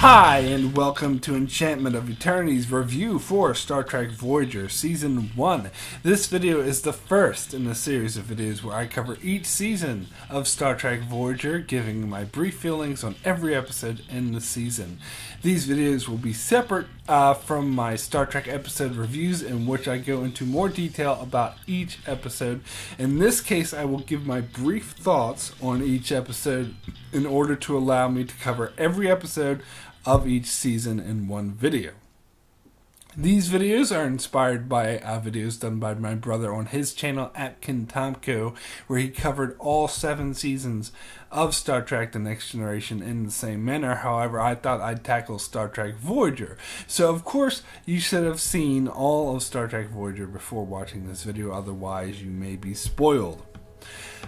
Hi, and welcome to Enchantment of Eternity's review for Star Trek Voyager Season 1. This video is the first in a series of videos where I cover each season of Star Trek Voyager, giving my brief feelings on every episode in the season. These videos will be separate from my Star Trek episode reviews, in which I go into more detail about each episode. In this case, I will give my brief thoughts on each episode in order to allow me to cover every episode of each season in one video. These videos are inspired by videos done by my brother on his channel at Kentomko, where he covered all 7 seasons of Star Trek The Next Generation in the same manner. However, I thought I'd tackle Star Trek Voyager. So of course, you should have seen all of Star Trek Voyager before watching this video, otherwise you may be spoiled.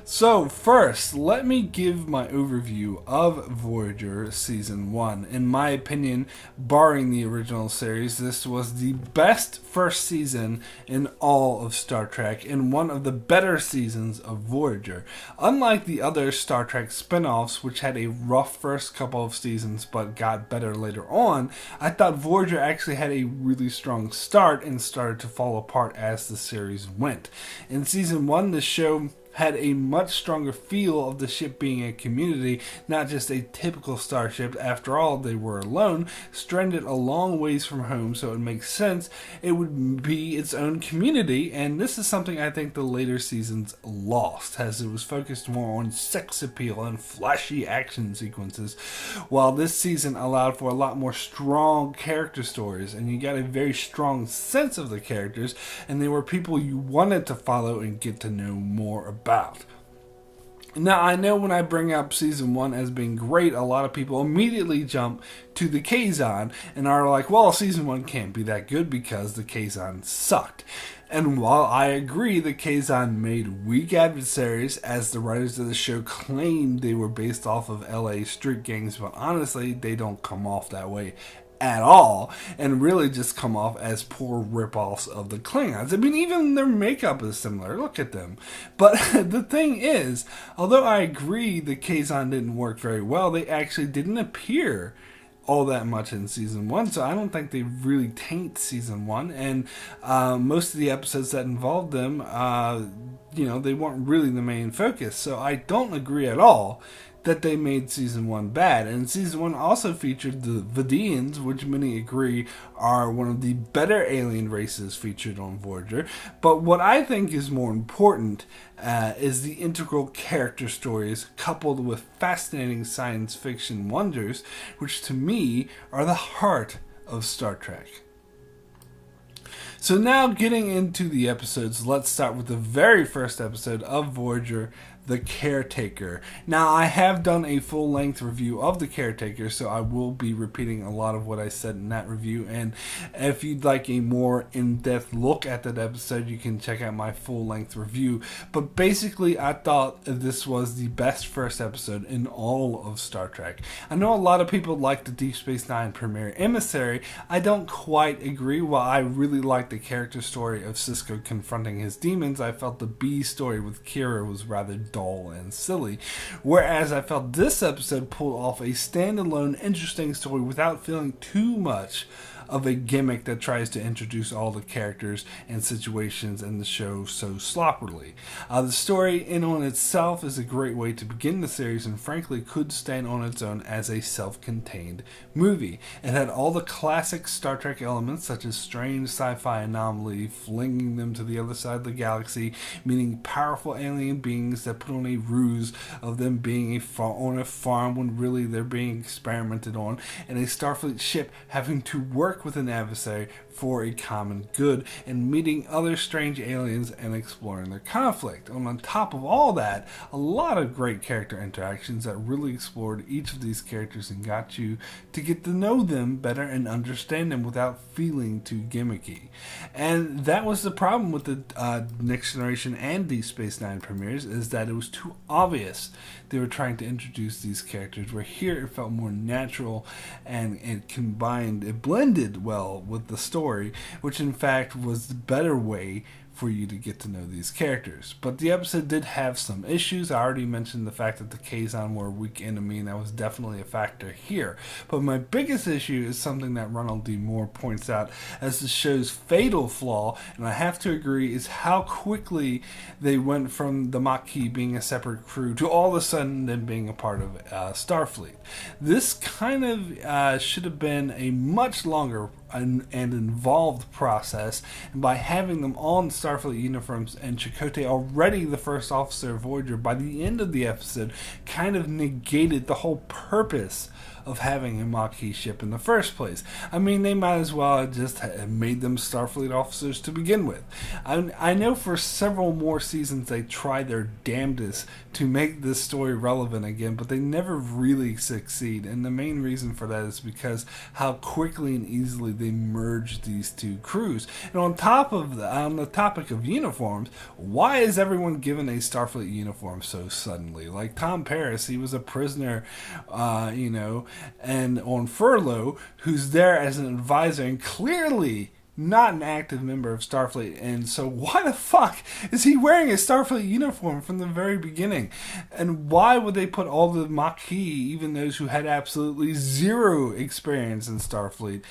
So first, let me give my overview of Voyager Season 1. In my opinion, barring the original series, this was the best first season in all of Star Trek and one of the better seasons of Voyager. Unlike the other Star Trek spin-offs, which had a rough first couple of seasons but got better later on, I thought Voyager actually had a really strong start and started to fall apart as the series went. In Season 1, the show had a much stronger feel of the ship being a community, not just a typical starship. After all, they were alone, stranded a long ways from home, so it makes sense it would be its own community, and this is something I think the later seasons lost, as it was focused more on sex appeal and flashy action sequences, while this season allowed for a lot more strong character stories, and you got a very strong sense of the characters, and they were people you wanted to follow and get to know more about. Now, I know when I bring up Season 1 as being great, a lot of people immediately jump to the Kazon and are like, well, Season 1 can't be that good because the Kazon sucked. And while I agree the Kazon made weak adversaries, as the writers of the show claimed they were based off of LA street gangs, but honestly, they don't come off that way at all, and really just come off as poor ripoffs of the Klingons. I mean, even their makeup is similar. Look at them. But the thing is, although I agree the Kazon didn't work very well, they actually didn't appear all that much in Season 1, so I don't think they really taint Season 1, and most of the episodes that involved them, they weren't really the main focus, so I don't agree at all that they made Season 1 bad. And Season 1 also featured the Vadims, which many agree are one of the better alien races featured on Voyager. But what I think is more important is the integral character stories coupled with fascinating science fiction wonders, which to me are the heart of Star Trek. So now getting into the episodes, let's start with the very first episode of Voyager, The Caretaker. Now, I have done a full-length review of The Caretaker, so I will be repeating a lot of what I said in that review, and if you'd like a more in-depth look at that episode, you can check out my full-length review. But basically, I thought this was the best first episode in all of Star Trek. I know a lot of people like the Deep Space Nine premiere Emissary. I don't quite agree. While I really like the character story of Sisko confronting his demons, I felt the B story with Kira was rather dull and silly, whereas I felt this episode pulled off a standalone interesting story without feeling too much of a gimmick that tries to introduce all the characters and situations in the show so sloppily. The story in on itself is a great way to begin the series, and frankly could stand on its own as a self-contained movie. It had all the classic Star Trek elements, such as strange sci-fi anomaly flinging them to the other side of the galaxy, meaning powerful alien beings that put on a ruse of them being on a farm when really they're being experimented on, and a Starfleet ship having to work with an adversary for a common good, and meeting other strange aliens and exploring their conflict. And on top of all that, a lot of great character interactions that really explored each of these characters and got you to get to know them better and understand them without feeling too gimmicky. And that was the problem with the Next Generation and Deep Space Nine premieres, is that it was too obvious they were trying to introduce these characters, where here it felt more natural and it blended well with the story, which in fact was the better way for you to get to know these characters. But the episode did have some issues. I already mentioned the fact that the Kazon were a weak enemy, and that was definitely a factor here. But my biggest issue is something that Ronald D. Moore points out as the show's fatal flaw, and I have to agree, is how quickly they went from the Maquis being a separate crew to all of a sudden them being a part of Starfleet. This kind of should have been a much longer and involved process, and by having them all in Starfleet uniforms and Chakotay already the first officer of Voyager, by the end of the episode kind of negated the whole purpose of having a Maquis ship in the first place. I mean, they might as well have just made them Starfleet officers to begin with. I know for several more seasons they tried their damnedest to make this story relevant again, but they never really succeed, and the main reason for that is because how quickly and easily they merged these two crews. And on the topic of uniforms, why is everyone given a Starfleet uniform so suddenly? Like Tom Paris, he was a prisoner, and on furlough, who's there as an advisor and clearly not an active member of Starfleet, and so why the fuck is he wearing a Starfleet uniform from the very beginning? And why would they put all the Maquis, even those who had absolutely zero experience in Starfleet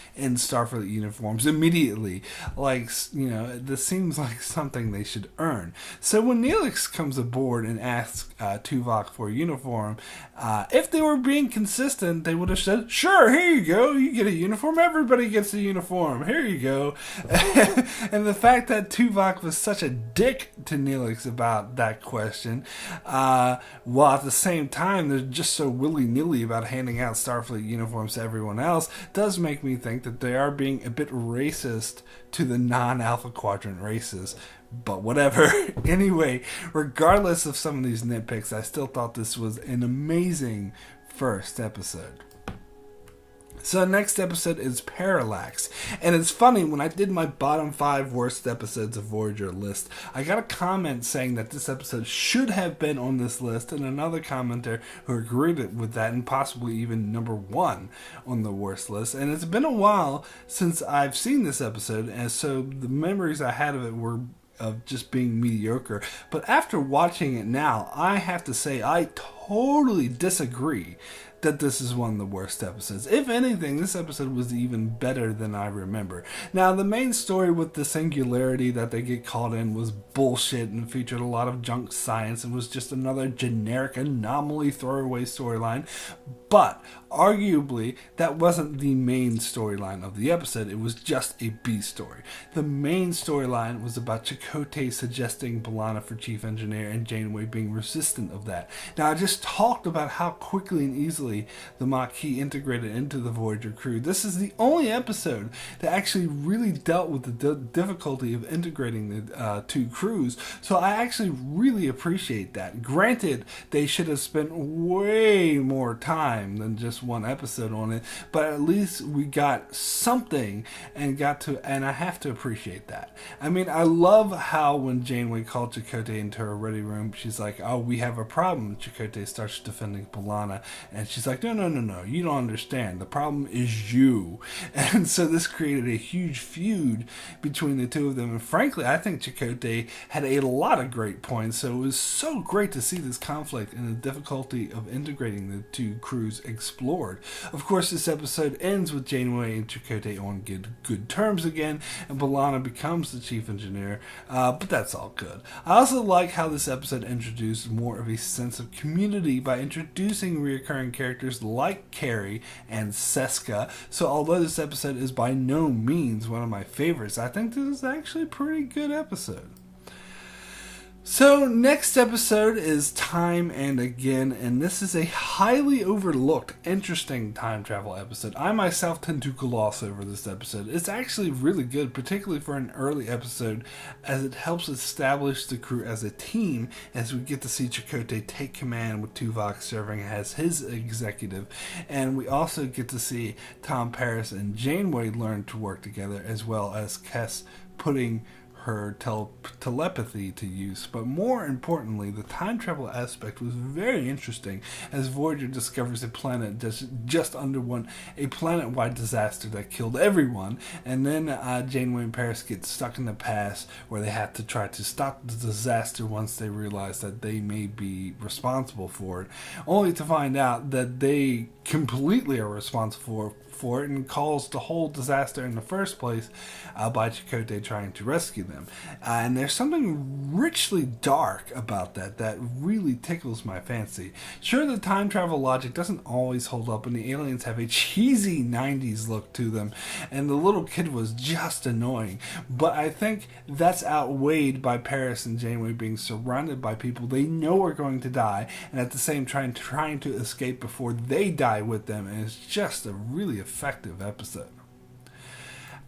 uniforms immediately? Like, this seems like something they should earn. So when Neelix comes aboard and asks Tuvok for a uniform, if they were being consistent, they would have said, sure, here you go, you get a uniform, everybody gets a uniform, here you go. And the fact that Tuvok was such a dick to Neelix about that question, while at the same time they're just so willy-nilly about handing out Starfleet uniforms to everyone else, does make me think that they are being a bit racist to the non-Alpha Quadrant races. But whatever. Anyway, regardless of some of these nitpicks, I still thought this was an amazing first episode. So the next episode is Parallax. And it's funny, when I did my bottom 5 worst episodes of Voyager list, I got a comment saying that this episode should have been on this list, and another commenter who agreed with that, and possibly even number 1 on the worst list. And it's been a while since I've seen this episode, and so the memories I had of it were of just being mediocre. But after watching it now, I have to say I totally disagree that this is one of the worst episodes. If anything, this episode was even better than I remember. Now, the main story with the singularity that they get caught in was bullshit and featured a lot of junk science and was just another generic anomaly throwaway storyline. But arguably, that wasn't the main storyline of the episode. It was just a B story. The main storyline was about Chakotay suggesting B'Elanna for chief engineer and Janeway being resistant of that. Now, I just talked about how quickly and easily the Maquis integrated into the Voyager crew. This is the only episode that actually really dealt with the difficulty of integrating the two crews. So I actually really appreciate that. Granted, they should have spent way more time than just one episode on it, but at least we got something and I have to appreciate that. I mean, I love how when Janeway called Chakotay into her ready room, she's like, oh, we have a problem. Chakotay starts defending B'Elanna, and she's like, no, you don't understand. The problem is you. And so this created a huge feud between the two of them, and frankly, I think Chakotay had a lot of great points, so it was so great to see this conflict and the difficulty of integrating the two crews explored. Of course, this episode ends with Janeway and Chakotay on good terms again, and B'Elanna becomes the chief engineer, but that's all good. I also like how this episode introduced more of a sense of community by introducing recurring characters like Carrie and Seska. So although this episode is by no means one of my favorites, I think this is actually a pretty good episode. So next episode is Time and Again, and this is a highly overlooked, interesting time travel episode. I myself tend to gloss over this episode. It's actually really good, particularly for an early episode, as it helps establish the crew as a team, as we get to see Chakotay take command with Tuvok serving as his executive, and we also get to see Tom Paris and Janeway learn to work together, as well as Kes putting her telepathy to use. But more importantly, the time travel aspect was very interesting as Voyager discovers a planet just underwent a planet-wide disaster that killed everyone, and then Janeway and Paris get stuck in the past where they have to try to stop the disaster once they realize that they may be responsible for it, only to find out that they completely are responsible for it and caused the whole disaster in the first place by Chakotay trying to rescue them. And there's something richly dark about that really tickles my fancy. Sure, the time travel logic doesn't always hold up, and the aliens have a cheesy 90s look to them, and the little kid was just annoying. But I think that's outweighed by Paris and Janeway being surrounded by people they know are going to die, and at the same time trying to escape before they die with them, and it's just a really effective episode.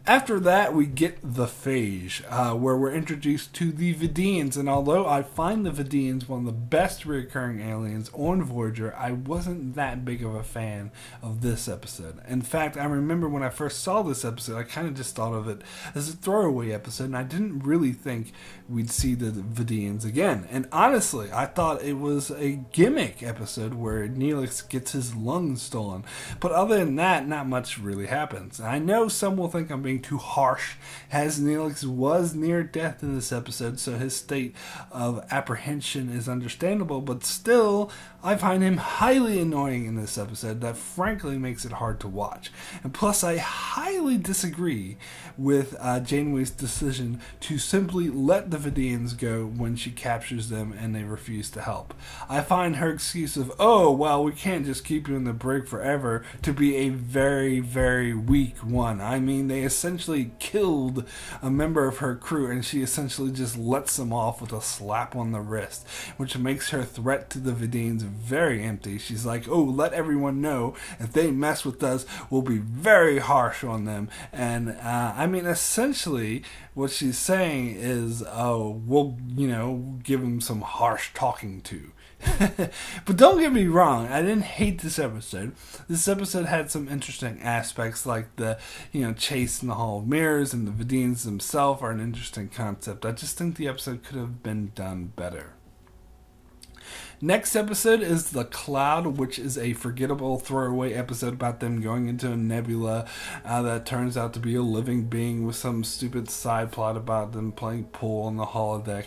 After that, we get the Phage, where we're introduced to the Vadims, and although I find the Vadims one of the best recurring aliens on Voyager, I wasn't that big of a fan of this episode. In fact, I remember when I first saw this episode, I kind of just thought of it as a throwaway episode, and I didn't really think we'd see the Vadims again. And honestly, I thought it was a gimmick episode where Neelix gets his lungs stolen. But other than that, not much really happens. I know some will think I'm being too harsh, as Neelix was near death in this episode, so his state of apprehension is understandable, but still, I find him highly annoying in this episode that frankly makes it hard to watch. And plus, I highly disagree with Janeway's decision to simply let the Vadims go when she captures them and they refuse to help. I find her excuse of, oh, well, we can't just keep you in the brig forever, to be a very, very weak one. I mean, they essentially killed a member of her crew, and she essentially just lets them off with a slap on the wrist, which makes her threat to the Vadims very empty. She's like, oh, let everyone know if they mess with us, we'll be very harsh on them. And I mean, essentially what she's saying is, oh, we'll, give them some harsh talking to. But don't get me wrong, I didn't hate this episode. This episode had some interesting aspects, like the chase in the Hall of Mirrors, and the Vadims themselves are an interesting concept. I just think the episode could have been done better. Next episode is The Cloud, which is a forgettable throwaway episode about them going into a nebula that turns out to be a living being with some stupid side plot about them playing pool on the holodeck.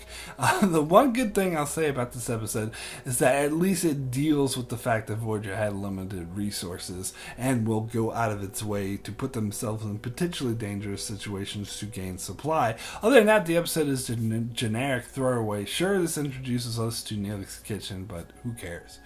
The one good thing I'll say about this episode is that at least it deals with the fact that Voyager had limited resources and will go out of its way to put themselves in potentially dangerous situations to gain supply. Other than that, the episode is a generic throwaway. Sure, this introduces us to Neelix's kitchen, but who cares?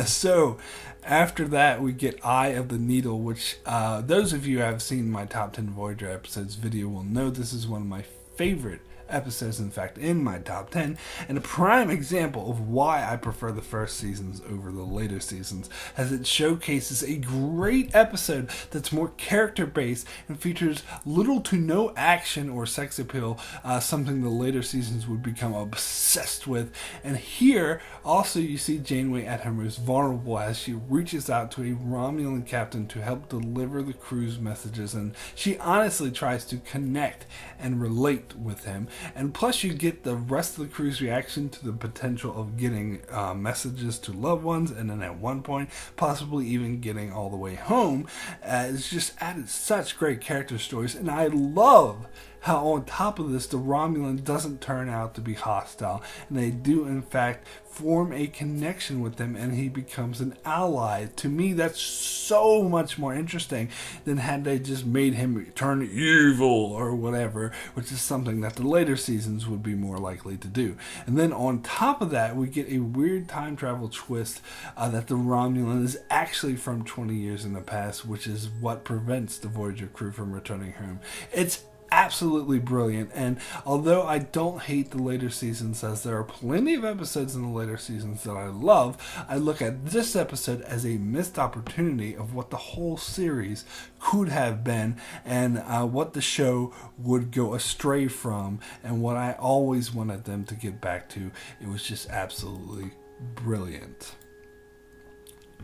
So after that, we get Eye of the Needle, which those of you who have seen my top 10 Voyager episodes video will know this is one of my favorite episodes, in fact, in my top 10, and a prime example of why I prefer the first seasons over the later seasons, as it showcases a great episode that's more character-based and features little to no action or sex appeal, something the later seasons would become obsessed with. And here, also, you see Janeway at her most vulnerable as she reaches out to a Romulan captain to help deliver the crew's messages, and she honestly tries to connect and relate with him. And plus, you get the rest of the crew's reaction to the potential of getting messages to loved ones, and then at one point, possibly even getting all the way home. It's just added such great character stories, and I love how on top of this, the Romulan doesn't turn out to be hostile, and they do in fact form a connection with him, and he becomes an ally. To me, that's so much more interesting than had they just made him turn evil or whatever, which is something that the later seasons would be more likely to do. And then on top of that, we get a weird time travel twist that the Romulan is actually from 20 years in the past, which is what prevents the Voyager crew from returning home. It's absolutely brilliant, and although I don't hate the later seasons, as there are plenty of episodes in the later seasons that I love, I look at this episode as a missed opportunity of what the whole series could have been, and what the show would go astray from, and what I always wanted them to get back to. It was just absolutely brilliant.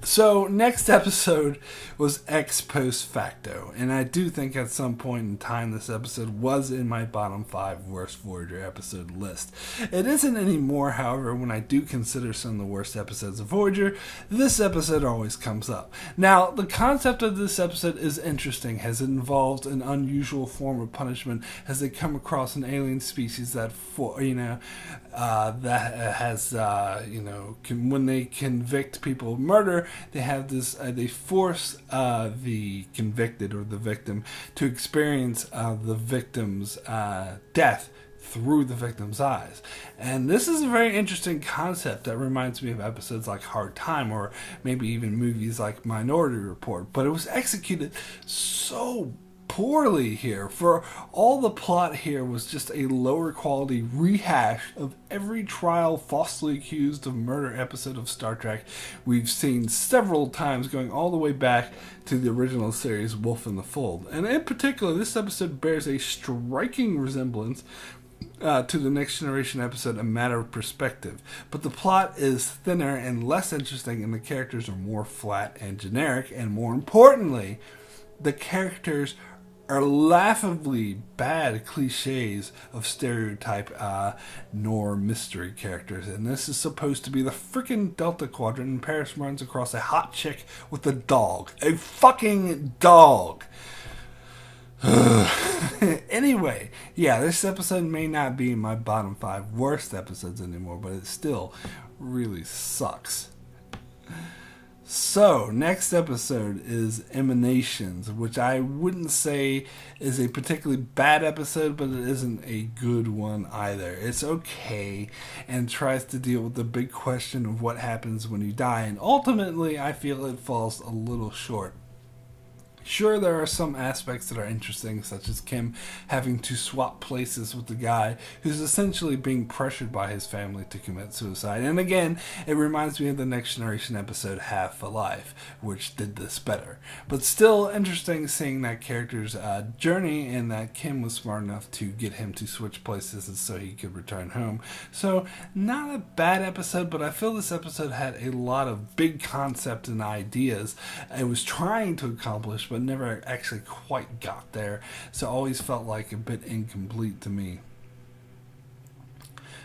So, next episode was Ex Post Facto, and I do think at some point in time this episode was in my bottom 5 worst Voyager episode list. It isn't anymore, however, when I do consider some of the worst episodes of Voyager, this episode always comes up. Now, the concept of this episode is interesting, as it involves an unusual form of punishment as they come across an alien species that, when they convict people of murder, they have this. They force the convicted or the victim to experience the victim's death through the victim's eyes. And this is a very interesting concept that reminds me of episodes like Hard Time, or maybe even movies like Minority Report. But it was executed so poorly here. For all the plot here was just a lower quality rehash of every trial falsely accused of murder episode of Star Trek we've seen several times, going all the way back to the original series Wolf in the Fold. And in particular, this episode bears a striking resemblance to the Next Generation episode A Matter of Perspective, but the plot is thinner and less interesting, and the characters are more flat and generic, and more importantly, the characters are laughably bad cliches of stereotype nor mystery characters. And this is supposed to be the freaking Delta Quadrant, and Paris runs across a hot chick with a dog. A fucking dog! Anyway, yeah, this episode may not be in my bottom 5 worst episodes anymore, but it still really sucks. So, next episode is Emanations, which I wouldn't say is a particularly bad episode, but it isn't a good one either. It's okay, and tries to deal with the big question of what happens when you die, and ultimately I feel it falls a little short. Sure, there are some aspects that are interesting, such as Kim having to swap places with the guy who's essentially being pressured by his family to commit suicide. And again, it reminds me of the Next Generation episode Half Alive, which did this better. But still interesting seeing that character's journey, and that Kim was smart enough to get him to switch places so he could return home. So, not a bad episode, but I feel this episode had a lot of big concepts and ideas it was trying to accomplish, but never actually quite got there, so always felt like a bit incomplete to me.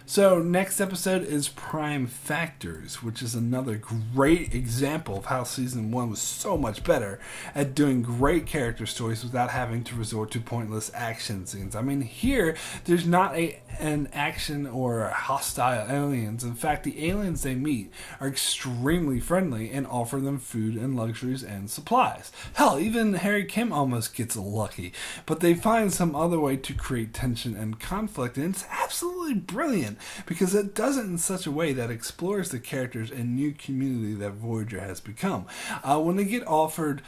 So, next episode is Prime Factors, which is another great example of how Season 1 was so much better at doing great character stories without having to resort to pointless action scenes. I mean, here, there's not an action or hostile aliens. In fact, the aliens they meet are extremely friendly and offer them food and luxuries and supplies. Hell, even Harry Kim almost gets lucky, but they find some other way to create tension and conflict, and it's absolutely brilliant, because it does it in such a way that explores the characters and new community that Voyager has become. When they get offered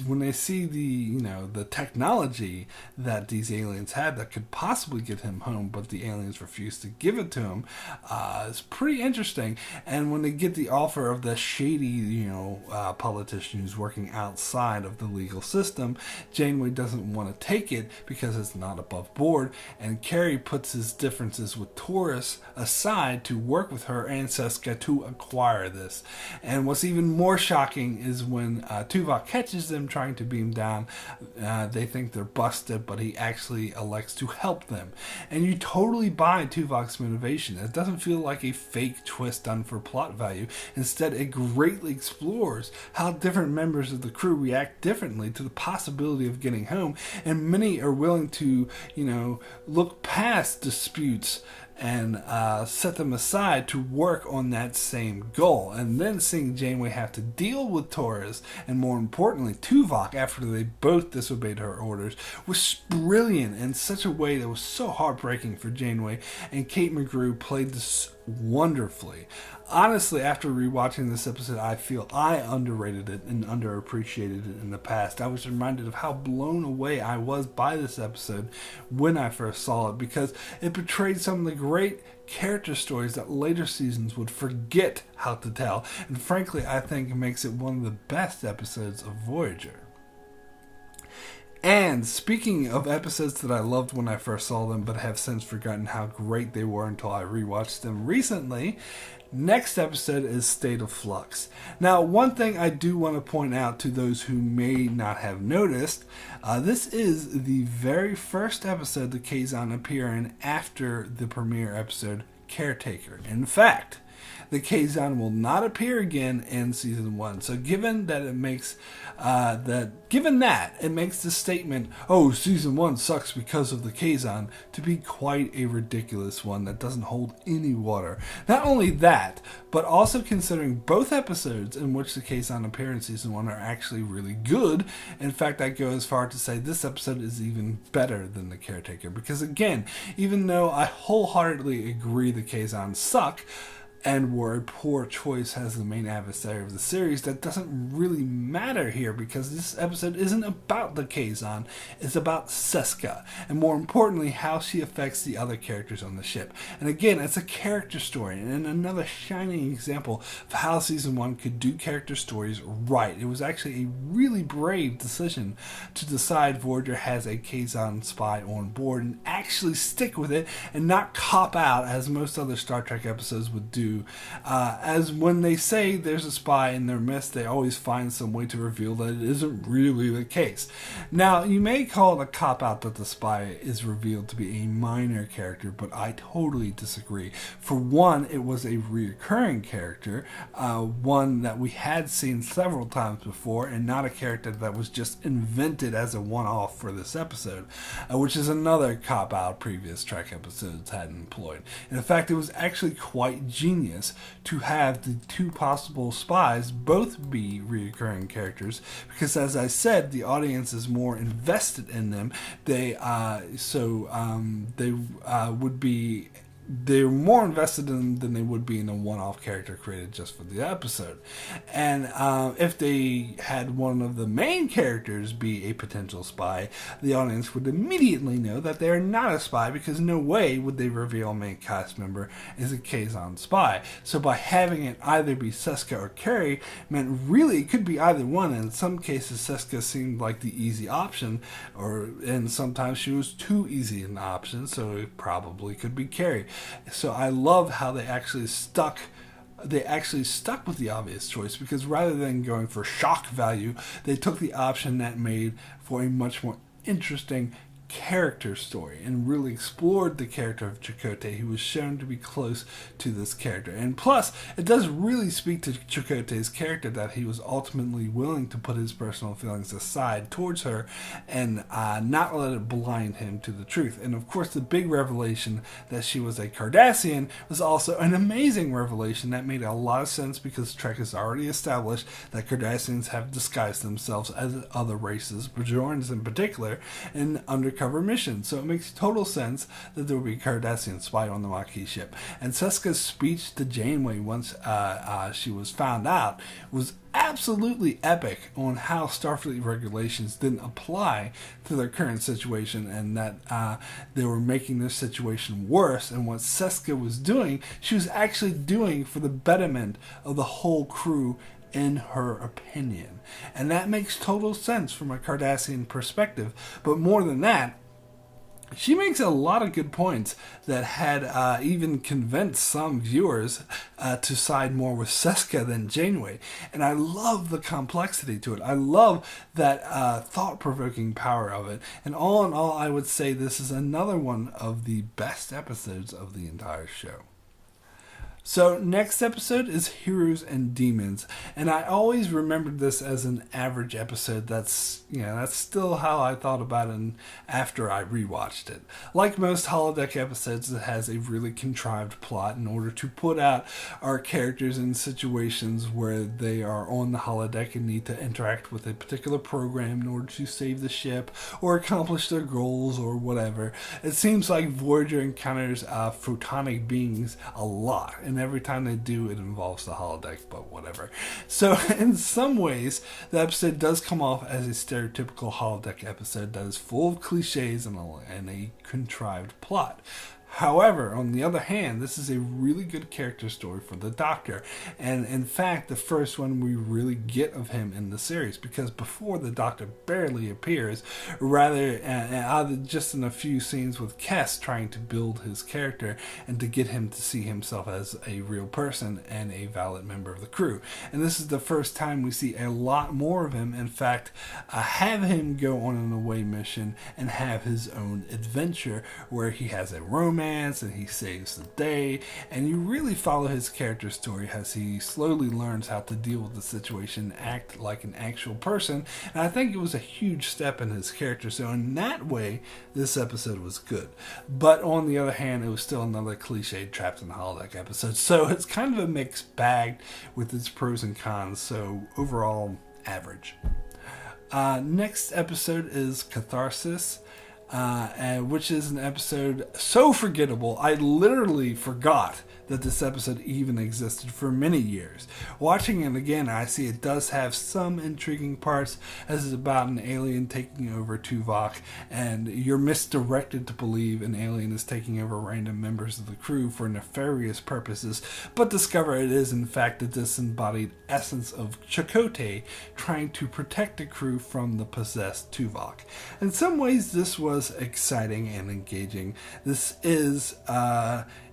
when they see the technology that these aliens had that could possibly get him home, but the aliens refuse to give it to him, it's pretty interesting. And when they get the offer of the shady, politician who's working outside of the legal system, Janeway doesn't want to take it because it's not above board, and Carey puts his differences with Taurus aside to work with her and Seska to acquire this. And what's even more shocking is when Tuvok catches them trying to beam down, they think they're busted, but he actually elects to help them. And you totally buy Tuvok's motivation. It doesn't feel like a fake twist done for plot value. Instead, it greatly explores how different members of the crew react differently to the possibility of getting home, and many are willing to, look past disputes and set them aside to work on that same goal. And then seeing Janeway have to deal with Taurus, and more importantly Tuvok, after they both disobeyed her orders, was brilliant in such a way that was so heartbreaking for Janeway, and Kate McGrew played this wonderfully. Honestly, after rewatching this episode, I feel I underrated it and underappreciated it in the past. I was reminded of how blown away I was by this episode when I first saw it, because it portrayed some of the great character stories that later seasons would forget how to tell, and frankly, I think it makes it one of the best episodes of Voyager. And speaking of episodes that I loved when I first saw them, but have since forgotten how great they were until I rewatched them recently, next episode is State of Flux. Now, one thing I do want to point out to those who may not have noticed, this is the very first episode the Kazon appear in after the premiere episode, Caretaker. In fact, the Kazon will not appear again in season 1. So given that it makes it makes the statement, "Oh, season 1 sucks because of the Kazon," to be quite a ridiculous one that doesn't hold any water. Not only that, but also considering both episodes in which the Kazon appear in season 1 are actually really good. In fact, I go as far to say this episode is even better than the Caretaker, because again, even though I wholeheartedly agree the Kazon suck and were a poor choice as the main adversary of the series, that doesn't really matter here, because this episode isn't about the Kazon, it's about Seska, and more importantly, how she affects the other characters on the ship. And again, it's a character story, and another shining example of how season 1 could do character stories right. It was actually a really brave decision to decide Voyager has a Kazon spy on board and actually stick with it and not cop out as most other Star Trek episodes would do. As when they say there's a spy in their midst, they always find some way to reveal that it isn't really the case. Now, you may call it a cop-out that the spy is revealed to be a minor character, but I totally disagree. For one, it was a recurring character, one that we had seen several times before, and not a character that was just invented as a one-off for this episode, which is another cop-out previous Trek episodes had employed. And in fact, it was actually quite genius to have the two possible spies both be recurring characters, because as I said, the audience is more invested in them. They're more invested in them than they would be in a one-off character created just for the episode. And if they had one of the main characters be a potential spy, the audience would immediately know that they are not a spy, because no way would they reveal a main cast member is a Kazon spy. So by having it either be Seska or Carrie meant really it could be either one. In some cases, Seska seemed like the easy option, and sometimes she was too easy an option, so it probably could be Carrie. So I love how they actually stuck with the obvious choice, because rather than going for shock value, they took the option that made for a much more interesting character story and really explored the character of Chakotay, who was shown to be close to this character. And plus, it does really speak to Chakotay's character that he was ultimately willing to put his personal feelings aside towards her and not let it blind him to the truth. And of course, the big revelation that she was a Cardassian was also an amazing revelation that made a lot of sense, because Trek has already established that Cardassians have disguised themselves as other races, Bajorans in particular, in undercover mission. So it makes total sense that there would be a Cardassian spy on the Maquis ship. And Seska's speech to Janeway once she was found out was absolutely epic on how Starfleet regulations didn't apply to their current situation, and that they were making their situation worse. And what Seska was doing, she was actually doing for the betterment of the whole crew, in her opinion. And that makes total sense from a Cardassian perspective. But more than that, she makes a lot of good points that had even convinced some viewers to side more with Seska than Janeway. And I love the complexity to it. I love that thought-provoking power of it. And all in all, I would say this is another one of the best episodes of the entire show. So next episode is Heroes and Demons, and I always remembered this as an average episode. That's still how I thought about it after I rewatched it. Like most holodeck episodes, it has a really contrived plot in order to put out our characters in situations where they are on the holodeck and need to interact with a particular program in order to save the ship or accomplish their goals or whatever. It seems like Voyager encounters photonic beings a lot, and every time they do, it involves the holodeck, but whatever. So in some ways, the episode does come off as a stereotypical holodeck episode that is full of cliches and a contrived plot. However, on the other hand, this is a really good character story for the Doctor, and in fact, the first one we really get of him in the series, because before the Doctor barely appears, rather just in a few scenes with Kes trying to build his character and to get him to see himself as a real person and a valid member of the crew. And this is the first time we see a lot more of him. In fact, have him go on an away mission and have his own adventure where he has a romance and he saves the day, and you really follow his character story as he slowly learns how to deal with the situation, act like an actual person, and I think it was a huge step in his character. So in that way, this episode was good. But on the other hand, it was still another cliched Trapped in the Holodeck episode, so it's kind of a mixed bag with its pros and cons, so overall, average. Next episode is Catharsis, which is an episode so forgettable, I literally forgot that this episode even existed for many years. Watching it again, I see it does have some intriguing parts, as it's about an alien taking over Tuvok, and you're misdirected to believe an alien is taking over random members of the crew for nefarious purposes, but discover it is in fact the disembodied essence of Chakotay trying to protect the crew from the possessed Tuvok. In some ways, this was exciting and engaging. This is,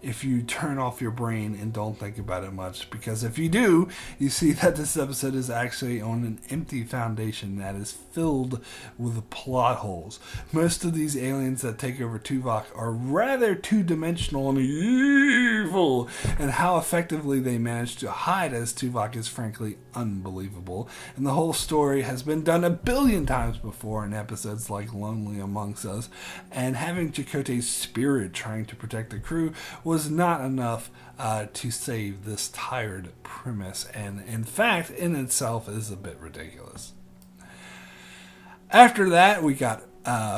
if you turn off your brain and don't think about it much, because if you do, you see that this episode is actually on an empty foundation that is filled with plot holes. Most of these aliens that take over Tuvok are rather two-dimensional and evil, and how effectively they manage to hide as Tuvok is frankly unbelievable. And the whole story has been done a billion times before in episodes like Lonely Amongst Us, and having Chakotay's spirit trying to protect the crew was not enough to save this tired premise, and in fact, in itself, is a bit ridiculous. After that, we got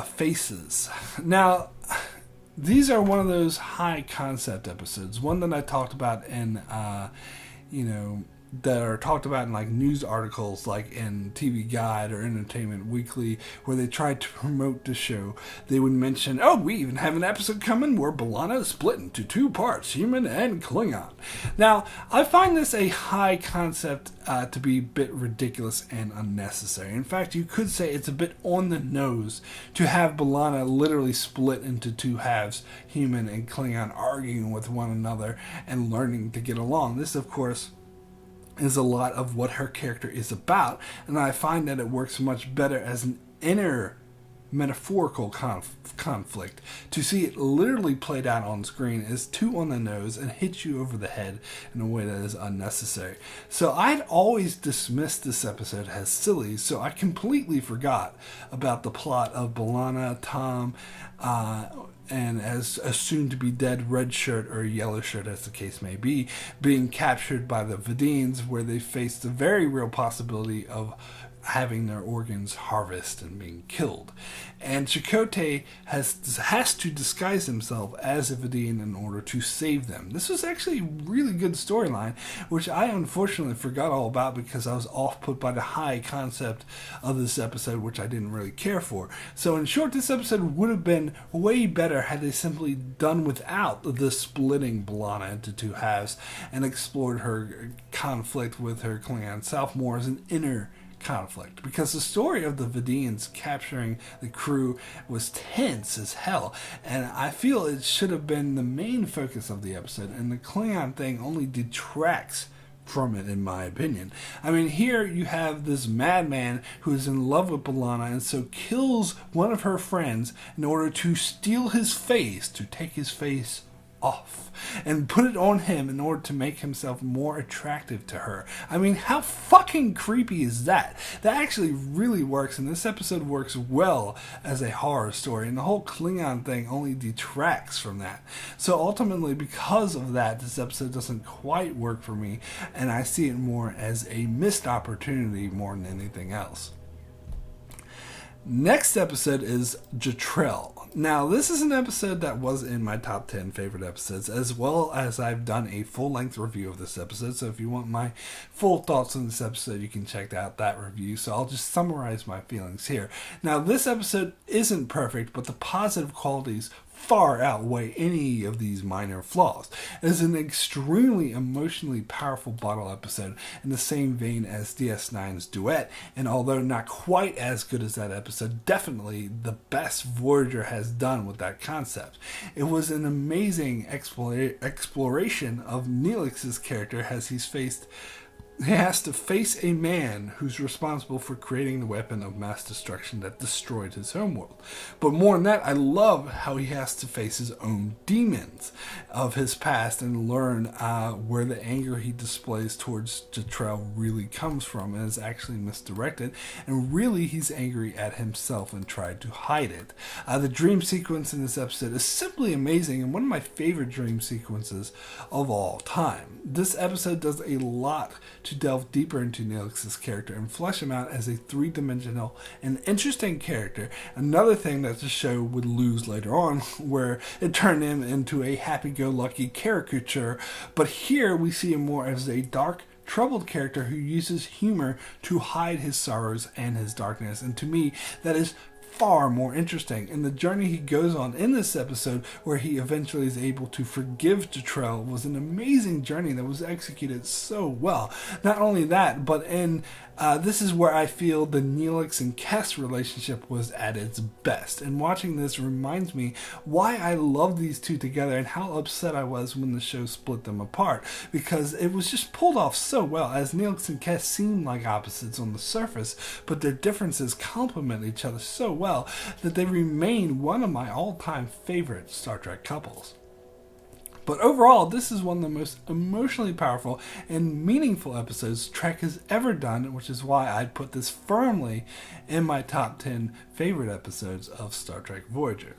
Faces. Now, these are one of those high concept episodes, one that I talked about in, that are talked about in like news articles, like in TV Guide or Entertainment Weekly, where they tried to promote the show. They would mention, oh, we even have an episode coming where B'Elanna is split into two parts, human and Klingon. Now, I find this a high concept to be a bit ridiculous and unnecessary. In fact, you could say it's a bit on the nose to have B'Elanna literally split into two halves, human and Klingon, arguing with one another and learning to get along. This, of course, is a lot of what her character is about, and I find that it works much better as an inner metaphorical conflict. To see it literally played out on screen is too on the nose and hits you over the head in a way that is unnecessary. So I'd always dismissed this episode as silly, so I completely forgot about the plot of B'Elanna, Tom, and as a soon-to-be-dead red shirt or yellow shirt, as the case may be, being captured by the Vadims, where they face the very real possibility of having their organs harvested and being killed. And Chakotay has to disguise himself as a Vadim in order to save them. This was actually a really good storyline, which I unfortunately forgot all about because I was off-put by the high concept of this episode, which I didn't really care for. So in short, this episode would have been way better had they simply done without the splitting B'Elanna into two halves and explored her conflict with her Klingon self more as an inner conflict, because the story of the Vadims capturing the crew was tense as hell, and I feel it should have been the main focus of the episode, and the Klingon thing only detracts from it, in my opinion. I mean, here you have this madman who is in love with B'Elanna and so kills one of her friends in order to steal his face, to take his face off and put it on him in order to make himself more attractive to her. I mean, how fucking creepy is that? That actually really works, and this episode works well as a horror story, and the whole Klingon thing only detracts from that. So ultimately, because of that, this episode doesn't quite work for me, and I see it more as a missed opportunity more than anything else. Next episode is Jetrel. Now, this is an episode that was in my top 10 favorite episodes, as well as I've done a full-length review of this episode, so if you want my full thoughts on this episode, you can check out that review, so I'll just summarize my feelings here. Now, this episode isn't perfect, but the positive qualities far outweigh any of these minor flaws. It is an extremely emotionally powerful bottle episode in the same vein as DS9's Duet, and although not quite as good as that episode, definitely the best Voyager has done with that concept. It was an amazing exploration of Neelix's character as he has to face a man who's responsible for creating the weapon of mass destruction that destroyed his homeworld. But more than that, I love how he has to face his own demons of his past and learn where the anger he displays towards Jetrel really comes from and is actually misdirected. And really, he's angry at himself and tried to hide it. The dream sequence in this episode is simply amazing and one of my favorite dream sequences of all time. This episode does a lot to delve deeper into Neelix's character and flesh him out as a three-dimensional and interesting character. Another thing that the show would lose later on, where it turned him into a happy-go-lucky caricature, but here we see him more as a dark, troubled character who uses humor to hide his sorrows and his darkness. And to me, that is far more interesting. And the journey he goes on in this episode, where he eventually is able to forgive Jetrel, was an amazing journey that was executed so well. Not only that, but this is where I feel the Neelix and Kes relationship was at its best. And watching this reminds me why I love these two together and how upset I was when the show split them apart, because it was just pulled off so well, as Neelix and Kes seem like opposites on the surface, but their differences complement each other so well that they remain one of my all-time favorite Star Trek couples. But overall, this is one of the most emotionally powerful and meaningful episodes Trek has ever done, which is why I'd put this firmly in my top 10 favorite episodes of Star Trek Voyager.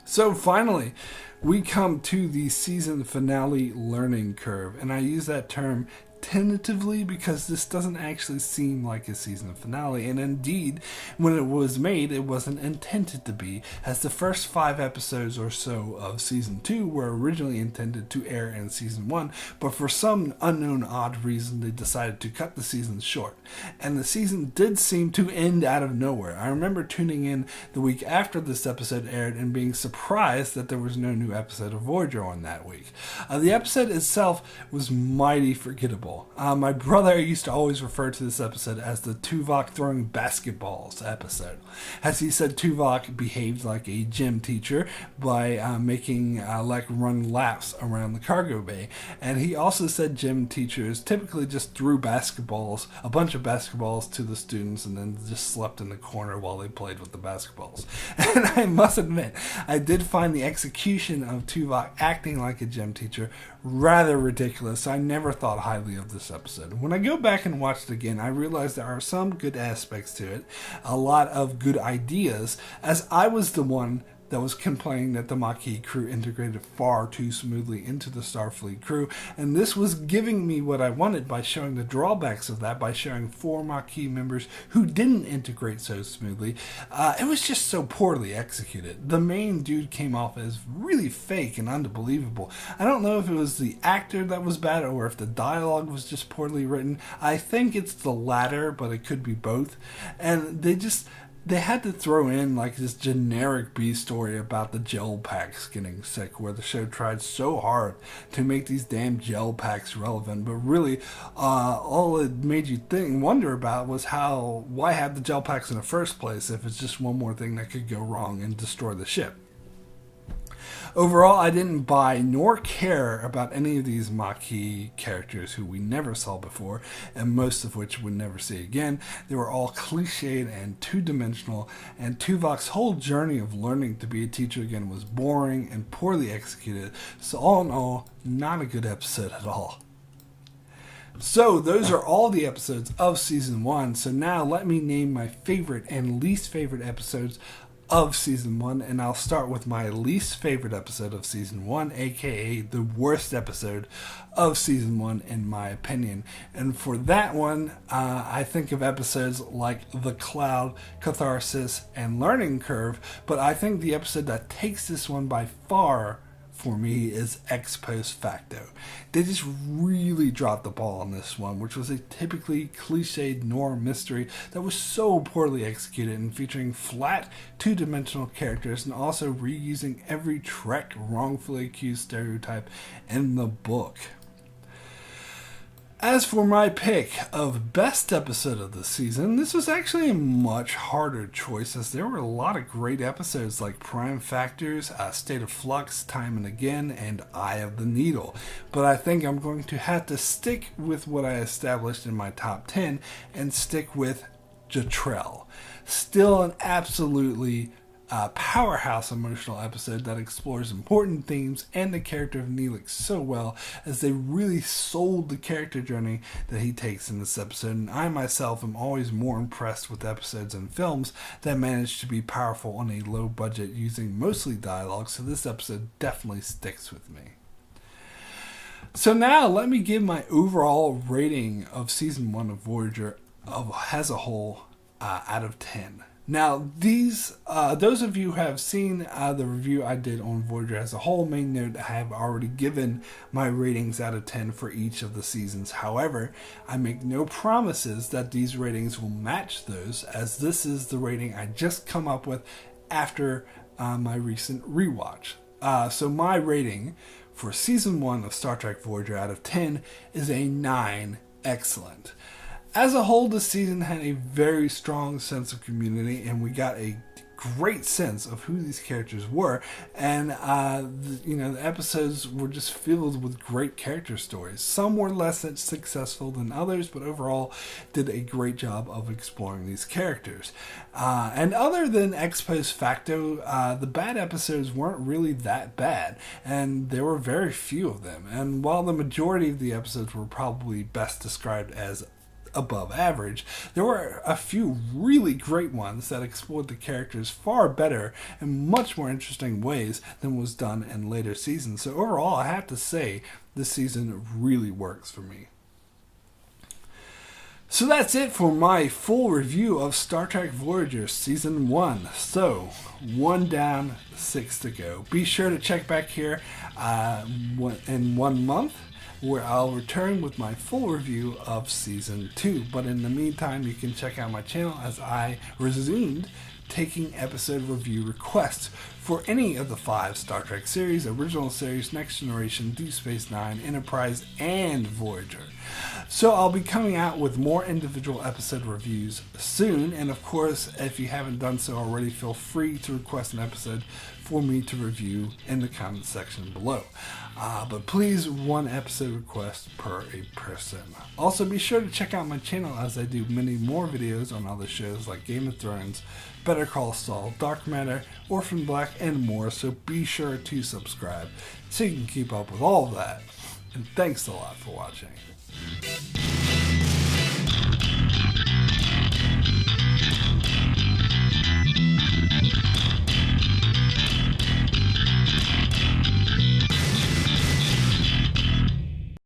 So finally, we come to the season finale learning curve, and I use that term tentatively because this doesn't actually seem like a season finale, and indeed when it was made it wasn't intended to be, as the first 5 episodes or so of season 2 were originally intended to air in season 1, but for some unknown odd reason they decided to cut the season short, and the season did seem to end out of nowhere. I remember tuning in the week after this episode aired and being surprised that there was no new episode of Voyager on that week. The episode itself was mighty forgettable. My brother used to always refer to this episode as the Tuvok throwing basketballs episode, as he said Tuvok behaved like a gym teacher by making Lek run laps around the cargo bay, and he also said gym teachers typically just threw a bunch of basketballs to the students and then just slept in the corner while they played with the basketballs. And I must admit, I did find the execution of Tuvok acting like a gym teacher rather ridiculous, so I never thought highly of this episode. When I go back and watch it again, I realize there are some good aspects to it, a lot of good ideas, as I was the one that was complaining that the Maquis crew integrated far too smoothly into the Starfleet crew, and this was giving me what I wanted by showing the drawbacks of that, by showing 4 Maquis members who didn't integrate so smoothly. It was just so poorly executed. The main dude came off as really fake and unbelievable. I don't know if it was the actor that was bad or if the dialogue was just poorly written. I think it's the latter, but it could be both. And they had to throw in like this generic B story about the gel packs getting sick, where the show tried so hard to make these damn gel packs relevant, but really all it made you wonder about was why have the gel packs in the first place if it's just one more thing that could go wrong and destroy the ship. Overall, I didn't buy nor care about any of these Maquis characters who we never saw before, and most of which we'll never see again. They were all cliched and two-dimensional, and Tuvok's whole journey of learning to be a teacher again was boring and poorly executed, so all in all, not a good episode at all. So those are all the episodes of Season 1, so now let me name my favorite and least favorite episodes of Season 1, and I'll start with my least favorite episode of Season 1, aka the worst episode of Season 1 in my opinion. And for that one, I think of episodes like The Cloud, Catharsis, and Learning Curve, but I think the episode that takes this one by far for me is ex post facto. They just really dropped the ball on this one, which was a typically cliched noir mystery that was so poorly executed and featuring flat, two-dimensional characters and also reusing every Trek wrongfully accused stereotype in the book. As for my pick of best episode of the season, this was actually a much harder choice as there were a lot of great episodes like Prime Factors, State of Flux, Time and Again, and Eye of the Needle. But I think I'm going to have to stick with what I established in my top 10 and stick with Jetrel. Still an absolutely powerhouse emotional episode that explores important themes and the character of Neelix so well, as they really sold the character journey that he takes in this episode. And I myself am always more impressed with episodes and films that manage to be powerful on a low budget using mostly dialogue, so this episode definitely sticks with me. So now let me give my overall rating of season 1 of Voyager as a whole out of 10. Now, those of you who have seen the review I did on Voyager as a whole may note I have already given my ratings out of 10 for each of the seasons. However, I make no promises that these ratings will match those, as this is the rating I just come up with after my recent rewatch. So my rating for season 1 of Star Trek Voyager out of 10 is a 9, excellent. As a whole, this season had a very strong sense of community, and we got a great sense of who these characters were, and the episodes were just filled with great character stories. Some were less successful than others, but overall did a great job of exploring these characters. And other than ex post facto, the bad episodes weren't really that bad, and there were very few of them. And while the majority of the episodes were probably best described as above average, there were a few really great ones that explored the characters far better and much more interesting ways than was done in later seasons. So overall, I have to say this season really works for me. So that's it for my full review of Star Trek Voyager Season 1. So, 1 down, 6 to go. Be sure to check back here in 1 month, where I'll return with my full review of Season 2. But in the meantime, you can check out my channel as I resumed taking episode review requests for any of the 5 Star Trek series, Original Series, Next Generation, Deep Space Nine, Enterprise, and Voyager. So I'll be coming out with more individual episode reviews soon, and of course, if you haven't done so already, feel free to request an episode for me to review in the comment section below. But please, 1 episode request per a person. Also, be sure to check out my channel as I do many more videos on other shows like Game of Thrones, Better Call Saul, Dark Matter, Orphan Black, and more, so be sure to subscribe so you can keep up with all of that. And thanks a lot for watching.